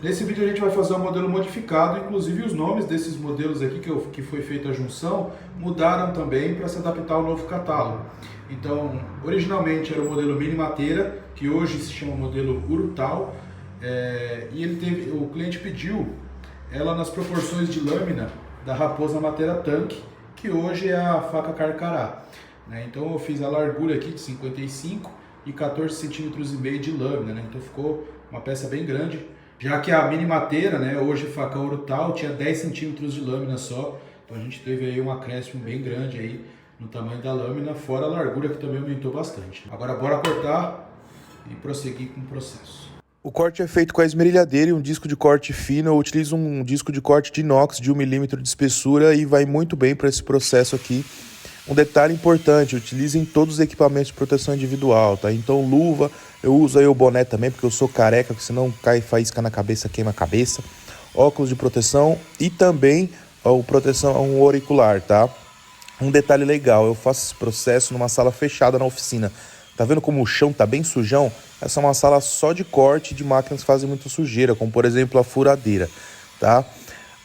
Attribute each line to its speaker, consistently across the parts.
Speaker 1: Nesse vídeo a gente vai fazer um modelo modificado, inclusive os nomes desses modelos aqui que foi feita a junção mudaram também para se adaptar ao novo catálogo. Então, originalmente era o modelo Mini Mateira, que hoje se chama modelo Urutau, e o cliente pediu ela nas proporções de lâmina da Raposa Mateira Tanque, que hoje é a faca Carcará. Então eu fiz a largura aqui de 55 e 14 centímetros e meio de lâmina, então ficou uma peça bem grande. Já que a Mini Mateira, hoje facão Urutau, tinha 10 centímetros de lâmina só, então a gente teve aí um acréscimo bem grande aí no tamanho da lâmina, fora a largura que também aumentou bastante. Agora bora cortar e prosseguir com o processo. O corte é feito com a esmerilhadeira e um disco de corte fino. Eu utilizo um disco de corte de inox de 1 milímetro de espessura e vai muito bem para esse processo aqui. Um detalhe importante, utilizem todos os equipamentos de proteção individual, tá? Então luva, eu uso aí o boné também, porque eu sou careca, porque senão cai faísca na cabeça, queima a cabeça. Óculos de proteção e também proteção auricular, tá? Um detalhe legal, eu faço esse processo numa sala fechada na oficina. Tá vendo como o chão tá bem sujão? Essa é uma sala só de corte de máquinas que fazem muita sujeira, como por exemplo a furadeira, tá?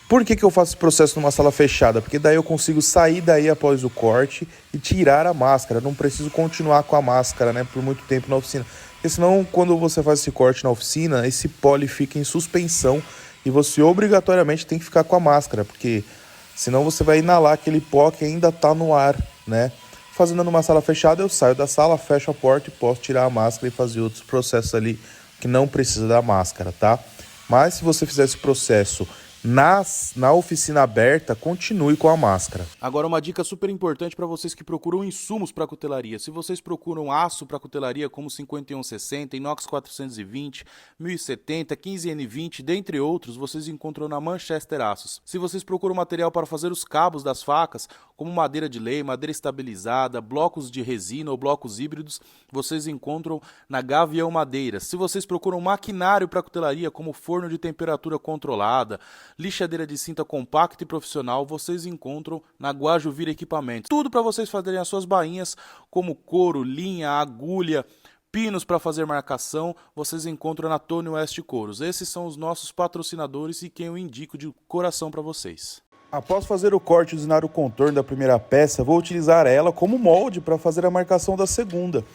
Speaker 1: Por que eu faço esse processo numa sala fechada? Porque daí eu consigo sair daí após o corte e tirar a máscara. Não preciso continuar com a máscara, por muito tempo na oficina. Porque senão, quando você faz esse corte na oficina, esse pole fica em suspensão e você obrigatoriamente tem que ficar com a máscara, porque senão você vai inalar aquele pó que ainda está no ar, Fazendo numa sala fechada, eu saio da sala, fecho a porta e posso tirar a máscara e fazer outros processos ali que não precisa da máscara, tá? Mas se você fizer esse processo na oficina aberta, continue com a máscara.
Speaker 2: Agora uma dica super importante para vocês que procuram insumos para cutelaria. Se vocês procuram aço para cutelaria como 5160, inox 420, 1070, 15N20, dentre outros, vocês encontram na Manchester Aços. Se vocês procuram material para fazer os cabos das facas, como madeira de lei, madeira estabilizada, blocos de resina ou blocos híbridos, vocês encontram na Gavião Madeiras. Se vocês procuram maquinário para cutelaria, como forno de temperatura controlada, lixadeira de cinta compacta e profissional, vocês encontram na Guajuvira Equipamentos. Tudo para vocês fazerem as suas bainhas, como couro, linha, agulha, pinos para fazer marcação, vocês encontram na Tony West Couros. Esses são os nossos patrocinadores e quem eu indico de coração para vocês.
Speaker 1: Após fazer o corte e usinar o contorno da primeira peça, vou utilizar ela como molde para fazer a marcação da segunda.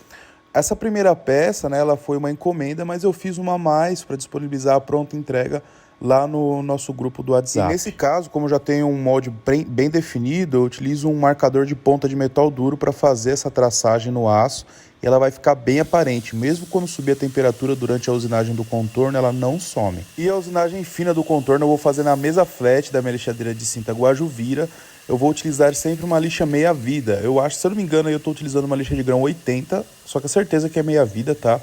Speaker 1: Essa primeira peça, ela foi uma encomenda, mas eu fiz uma a mais para disponibilizar a pronta entrega lá no nosso grupo do WhatsApp. E nesse caso, como eu já tenho um molde bem definido, eu utilizo um marcador de ponta de metal duro para fazer essa traçagem no aço e ela vai ficar bem aparente. Mesmo quando subir a temperatura durante a usinagem do contorno, ela não some. E a usinagem fina do contorno eu vou fazer na mesa flat da minha lixadeira de cinta Guajuvira. Eu vou utilizar sempre uma lixa meia-vida. Eu acho, se eu não me engano, eu estou utilizando uma lixa de grão 80, só que a certeza que é meia-vida, tá?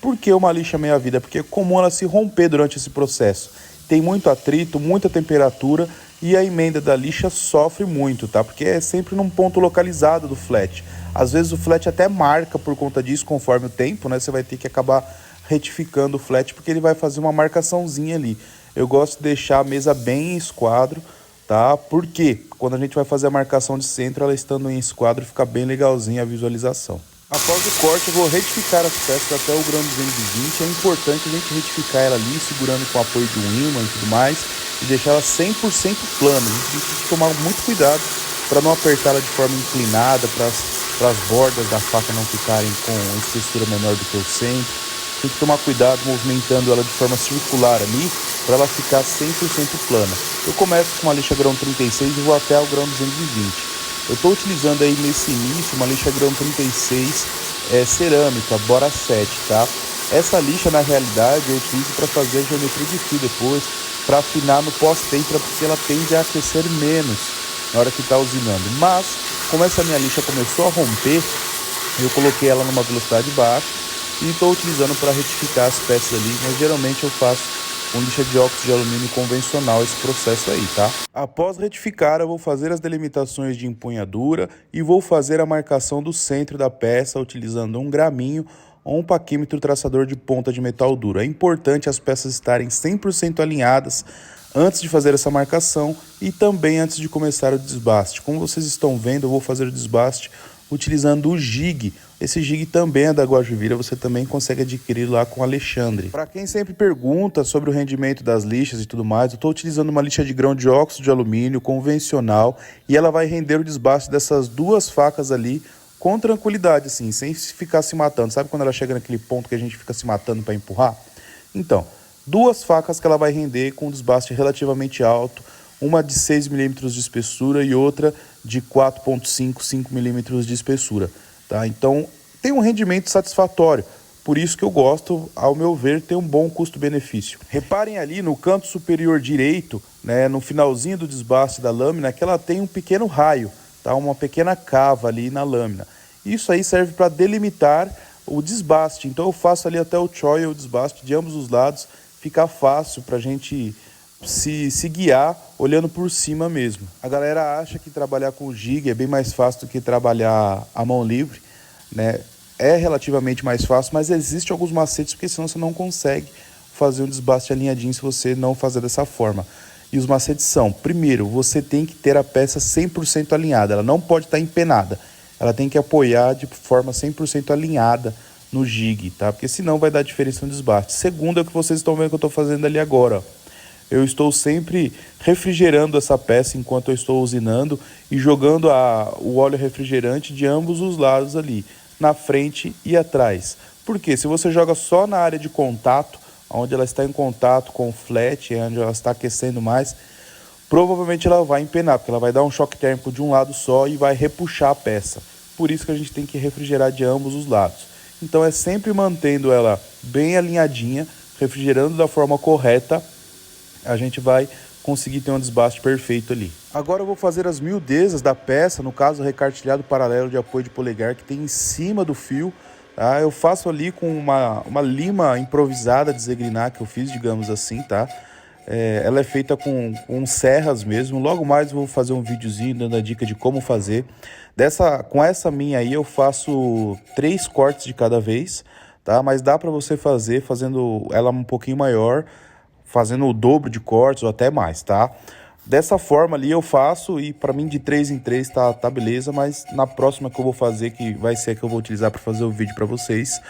Speaker 1: Por que uma lixa meia-vida? Porque é comum ela se romper durante esse processo. Tem muito atrito, muita temperatura e a emenda da lixa sofre muito, tá? Porque é sempre num ponto localizado do flat. Às vezes o flat até marca por conta disso conforme o tempo, Você vai ter que acabar retificando o flat porque ele vai fazer uma marcaçãozinha ali. Eu gosto de deixar a mesa bem em esquadro, tá? Porque quando a gente vai fazer a marcação de centro, ela estando em esquadro, fica bem legalzinha a visualização. Após o corte, eu vou retificar as peças até o grão 220. É importante a gente retificar ela ali, segurando com o apoio de um ímã e tudo mais, e deixar ela 100% plana. A gente tem que tomar muito cuidado para não apertar ela de forma inclinada, para as bordas da faca não ficarem com espessura menor do que o centro. Tem que tomar cuidado movimentando ela de forma circular ali, para ela ficar 100% plana. Eu começo com uma lixa grão 36 e vou até o grão 220. Eu estou utilizando aí nesse início uma lixa grão 36 cerâmica, Bora 7, tá? Essa lixa, na realidade, eu utilizo para fazer a geometria de fio depois, para afinar no pós-tempera, porque ela tende a aquecer menos na hora que está usinando. Mas, como essa minha lixa começou a romper, eu coloquei ela numa velocidade baixa e estou utilizando para retificar as peças ali, mas geralmente eu faço com lixa de óxido de alumínio convencional esse processo aí, tá? Após retificar, eu vou fazer as delimitações de empunhadura e vou fazer a marcação do centro da peça utilizando um graminho ou um paquímetro traçador de ponta de metal duro. É importante as peças estarem 100% alinhadas antes de fazer essa marcação e também antes de começar o desbaste. Como vocês estão vendo, eu vou fazer o desbaste utilizando o jig. Esse jig também é da Guajuvira, você também consegue adquirir lá com o Alexandre. Para quem sempre pergunta sobre o rendimento das lixas e tudo mais, eu estou utilizando uma lixa de grão de óxido de alumínio convencional e ela vai render o desbaste dessas duas facas ali com tranquilidade, assim, sem ficar se matando. Sabe quando ela chega naquele ponto que a gente fica se matando para empurrar? Então, duas facas que ela vai render com um desbaste relativamente alto, uma de 6 milímetros de espessura e outra de 4,5, 5 milímetros de espessura. Tá? Então, tem um rendimento satisfatório. Por isso que eu gosto, ao meu ver, tem um bom custo-benefício. Reparem ali no canto superior direito, né, no finalzinho do desbaste da lâmina, que ela tem um pequeno raio, tá? Uma pequena cava ali na lâmina. Isso aí serve para delimitar o desbaste. Então eu faço ali até o choy, o desbaste de ambos os lados, fica fácil para a gente se guiar olhando por cima mesmo. A galera acha que trabalhar com jig é bem mais fácil do que trabalhar à mão livre, né? É relativamente mais fácil, mas existem alguns macetes, porque senão você não consegue fazer um desbaste alinhadinho se você não fazer dessa forma. E os macetes são, primeiro, você tem que ter a peça 100% alinhada, ela não pode estar empenada, ela tem que apoiar de forma 100% alinhada no jig, tá? Porque senão vai dar diferença no desbaste. Segundo é o que vocês estão vendo que eu estou fazendo ali agora, ó. Eu estou sempre refrigerando essa peça enquanto eu estou usinando e jogando o óleo refrigerante de ambos os lados ali, na frente e atrás. Porque se você joga só na área de contato, onde ela está em contato com o flat, onde ela está aquecendo mais, provavelmente ela vai empenar, porque ela vai dar um choque térmico de um lado só e vai repuxar a peça. Por isso que a gente tem que refrigerar de ambos os lados. Então é sempre mantendo ela bem alinhadinha, refrigerando da forma correta, a gente vai conseguir ter um desbaste perfeito ali. Agora eu vou fazer as miudezas da peça, no caso o recartilhado paralelo de apoio de polegar que tem em cima do fio. Tá? Eu faço ali com uma lima improvisada de zegrinar que eu fiz, digamos assim, tá? Ela é feita com serras mesmo. Logo mais eu vou fazer um videozinho dando a dica de como fazer. Com essa minha aí eu faço 3 cortes de cada vez, tá? Mas dá para você fazer fazendo ela um pouquinho maior, fazendo o dobro de cortes ou até mais, tá? Dessa forma ali eu faço e para mim de 3 em 3 tá beleza, mas na próxima que eu vou fazer, que vai ser a que eu vou utilizar para fazer o vídeo para vocês,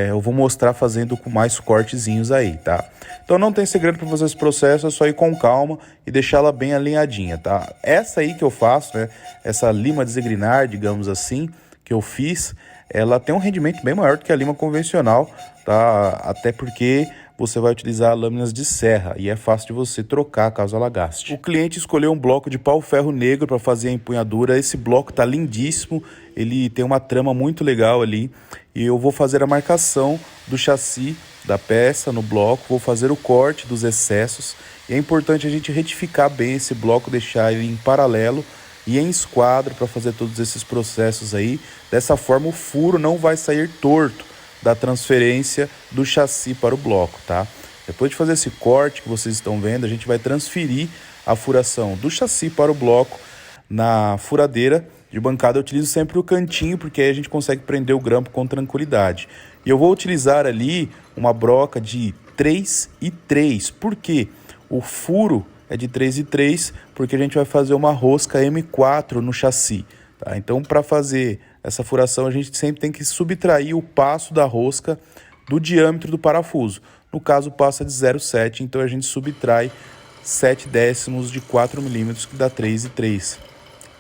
Speaker 1: eu vou mostrar fazendo com mais cortezinhos aí, tá? Então não tem segredo para fazer esse processo, é só ir com calma e deixar ela bem alinhadinha, tá? Essa aí que eu faço, né, essa lima de zegrinar, digamos assim, que eu fiz, ela tem um rendimento bem maior do que a lima convencional, tá? Até porque você vai utilizar lâminas de serra e é fácil de você trocar caso ela gaste. O cliente escolheu um bloco de pau-ferro negro para fazer a empunhadura. Esse bloco tá lindíssimo, ele tem uma trama muito legal ali e eu vou fazer a marcação do chassi da peça no bloco, vou fazer o corte dos excessos e é importante a gente retificar bem esse bloco, deixar ele em paralelo e em esquadro para fazer todos esses processos aí. Dessa forma o furo não vai sair torto da transferência do chassi para o bloco, tá? Depois de fazer esse corte que vocês estão vendo, a gente vai transferir a furação do chassi para o bloco na furadeira de bancada. Eu utilizo sempre o cantinho, porque aí a gente consegue prender o grampo com tranquilidade. E eu vou utilizar ali uma broca de 3 e 3. Por quê? O furo é de 3 e 3, porque a gente vai fazer uma rosca M4 no chassi, tá? Então, para fazer essa furação, a gente sempre tem que subtrair o passo da rosca do diâmetro do parafuso. No caso, o passo é de 0,7, então a gente subtrai 7 décimos de 4 milímetros, que dá 3 e 3.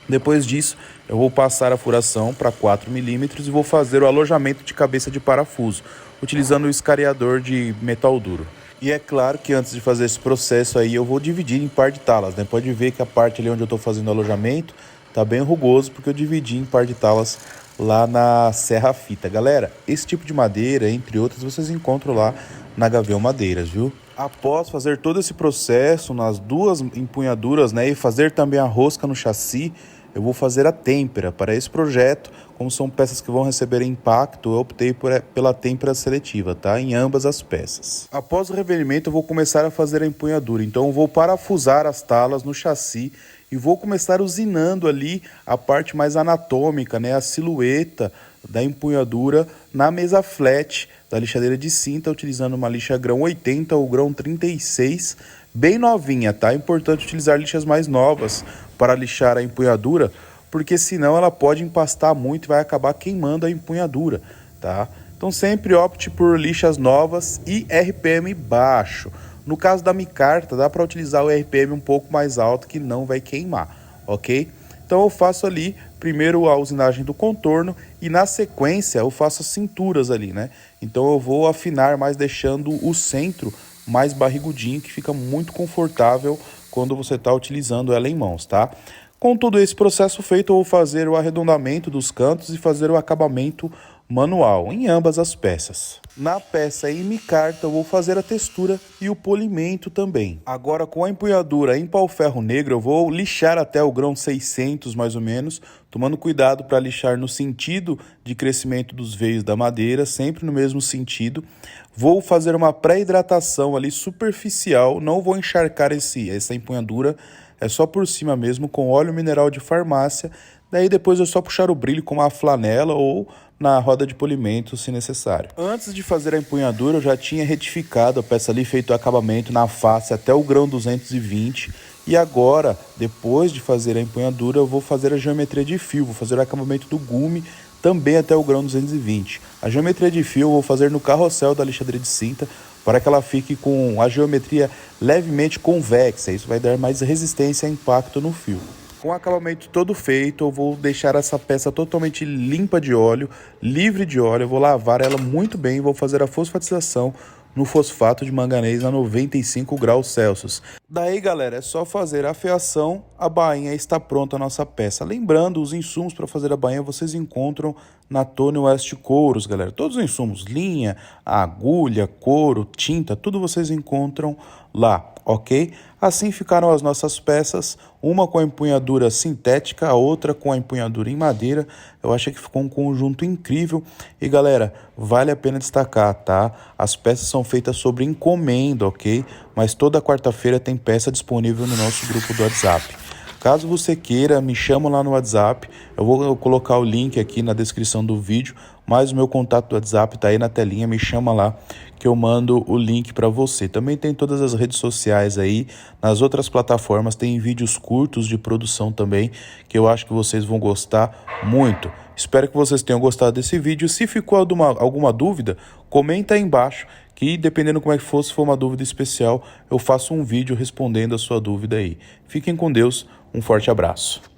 Speaker 1: Depois disso, eu vou passar a furação para 4 milímetros e vou fazer o alojamento de cabeça de parafuso, utilizando o escariador de metal duro. E é claro que antes de fazer esse processo aí, eu vou dividir em par de talas, né? Pode ver que a parte ali onde eu estou fazendo o alojamento tá bem rugoso, porque eu dividi em par de talas lá na Serra Fita. Galera, esse tipo de madeira, entre outras, vocês encontram lá na Gavião Madeiras, viu? Após fazer todo esse processo nas duas empunhaduras, né, e fazer também a rosca no chassi, eu vou fazer a têmpera. Para esse projeto, como são peças que vão receber impacto, eu optei pela têmpera seletiva, tá? Em ambas as peças. Após o revelimento, eu vou começar a fazer a empunhadura. Então, eu vou parafusar as talas no chassi e vou começar usinando ali a parte mais anatômica, né? A silhueta da empunhadura na mesa flat da lixadeira de cinta, utilizando uma lixa grão 80 ou grão 36, bem novinha, tá? É importante utilizar lixas mais novas para lixar a empunhadura, porque senão ela pode empastar muito e vai acabar queimando a empunhadura, tá? Então sempre opte por lixas novas e RPM baixo. No caso da micarta, dá para utilizar o RPM um pouco mais alto que não vai queimar, ok? Então eu faço ali primeiro a usinagem do contorno e na sequência eu faço as cinturas ali, né? Então eu vou afinar mais, deixando o centro mais barrigudinho, que fica muito confortável quando você está utilizando ela em mãos, tá? Com todo esse processo feito, eu vou fazer o arredondamento dos cantos e fazer o acabamento manual em ambas as peças. Na peça em micarta eu vou fazer a textura e o polimento também. Agora com a empunhadura em pau-ferro negro eu vou lixar até o grão 600 mais ou menos, tomando cuidado para lixar no sentido de crescimento dos veios da madeira, sempre no mesmo sentido. Vou fazer uma pré-hidratação ali superficial, não vou encharcar essa empunhadura, é só por cima mesmo com óleo mineral de farmácia. Daí depois é só puxar o brilho com uma flanela ou na roda de polimento, se necessário. Antes de fazer a empunhadura, eu já tinha retificado a peça ali, feito o acabamento na face até o grão 220. E agora, depois de fazer a empunhadura, eu vou fazer a geometria de fio, vou fazer o acabamento do gume também até o grão 220. A geometria de fio eu vou fazer no carrossel da lixadeira de cinta, para que ela fique com a geometria levemente convexa. Isso vai dar mais resistência a impacto no fio. Com o acabamento todo feito, eu vou deixar essa peça totalmente limpa de óleo, livre de óleo. Eu vou lavar ela muito bem e vou fazer a fosfatização no fosfato de manganês a 95 graus Celsius. Daí, galera, é só fazer a fiação, a bainha está pronta a nossa peça. Lembrando, os insumos para fazer a bainha vocês encontram na Tony West Couros, galera. Todos os insumos, linha, agulha, couro, tinta, tudo vocês encontram lá, ok? Assim ficaram as nossas peças, uma com a empunhadura sintética, a outra com a empunhadura em madeira. Eu achei que ficou um conjunto incrível e, galera, vale a pena destacar, tá? As peças são feitas sobre encomenda, ok? Mas toda quarta-feira tem peça disponível no nosso grupo do WhatsApp. Caso você queira, me chama lá no WhatsApp, eu vou colocar o link aqui na descrição do vídeo, mas o meu contato do WhatsApp tá aí na telinha, me chama lá que eu mando o link para você. Também tem todas as redes sociais aí, nas outras plataformas tem vídeos curtos de produção também, que eu acho que vocês vão gostar muito. Espero que vocês tenham gostado desse vídeo. Se ficou alguma dúvida, comenta aí embaixo, que dependendo como é que for, se for uma dúvida especial, eu faço um vídeo respondendo a sua dúvida aí. Fiquem com Deus, um forte abraço.